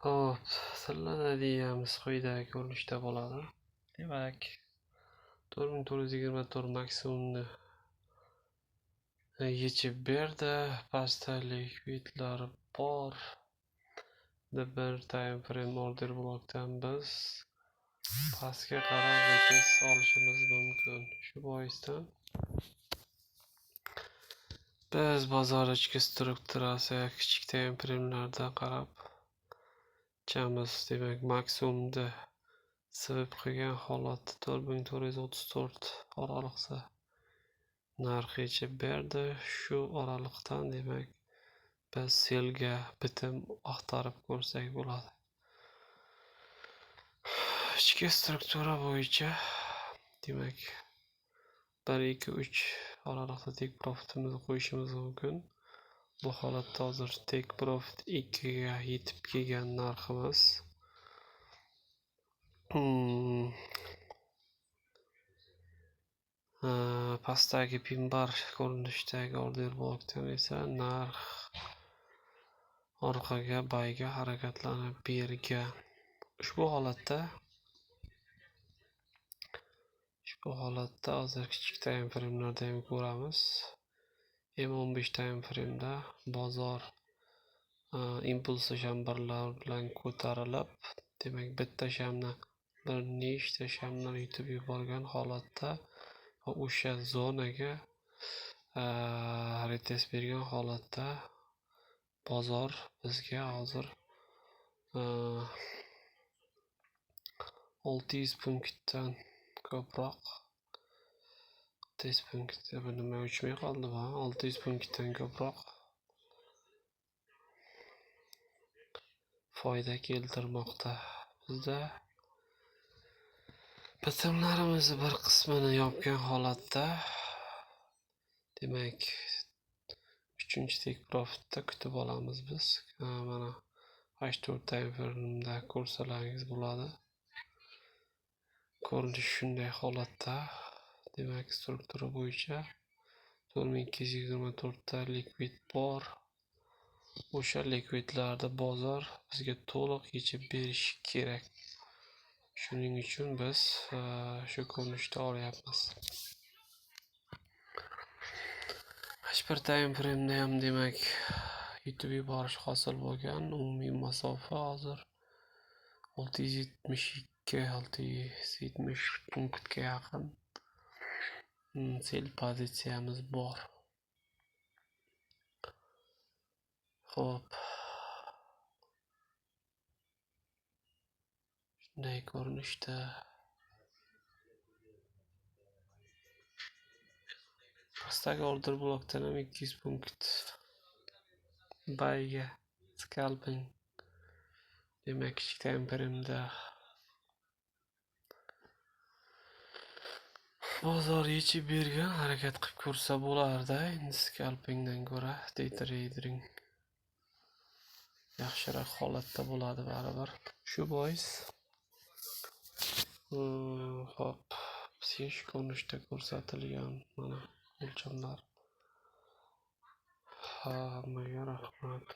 Hop, sizlarimiz quyidagi ko'rinishda bo'ladi. Demak, 4424 maksimumni yechib berdi. Pastda likvidlar bor. Bir time frame order blokdan biz pastga qarab rekes olishimiz mumkin. Shu boisdan biz bozor ichki strukturasi kichik time framelardan qarab chamiz. Demak, maksimumda sevib qilgan holatda 4434 oraliqda narx yechib berdi. Shu oraliqdan demak biz selga bitim axtarib ko'rsak bo'ladi. Ichki struktura bo'yicha demak 1 2 3 oraliqda take profitimizni qo'yishimiz mumkin. Bu holatda hozir take profit 2 ga yetib kelgan narximiz. Pastdagi pinbar ko'rinishdagi order blokdan esa narx orqaga bayga harakatlanib bergan. Ushbu holatda hozir kichik time framelarda ham ko'ramiz. M15 time frameda bozor impulsi shambarlar bilan ko'tarilib, demak bitta shamni bir nechta shamlar yutib yuborgan holatda o'sha zonaga retest bergan holatda bozor bizga hozir 600 punktdan ko'proq 600 punktda nima uchmay qoldi va 600 punktdan ko'proq foyda keltirmoqda. Bizda bitimlarimizni bir qismini yopgan holatda demak 3-chi take profitda kutib olamiz biz. Mana 84 time frame'da ko'rsalaringiz bo'ladi. Ko'rinish shunday holatda. Demak, struktura bo'yicha 4224 ta likvid bor. O'sha likvidlarni bozor bizga to'liq yechib berishi kerak. Shuning uchun biz shu ko'rinishda olyapmiz. H1 time frame'da ham demak yutib yuborish hosil bo'lgan. Umumiy masofa hozir 670 punktga yaqin sel pozitsiyamiz bor. Xo'p. Shunday ko'rinishda pastdagi order blokdan ham 200 punkt bayga scalping. Demak, kichik time frame'da bozor yechib bergan, harakat qilib ko'rsa bo'lardi. Endi scalpingdan ko'ra day trading yaxshiroq holatda bo'ladi baribir. Shu bois hop, bizga shu ko'rinishda ko'rsatilgan mana o'lchamlar. Hammaga rahmat.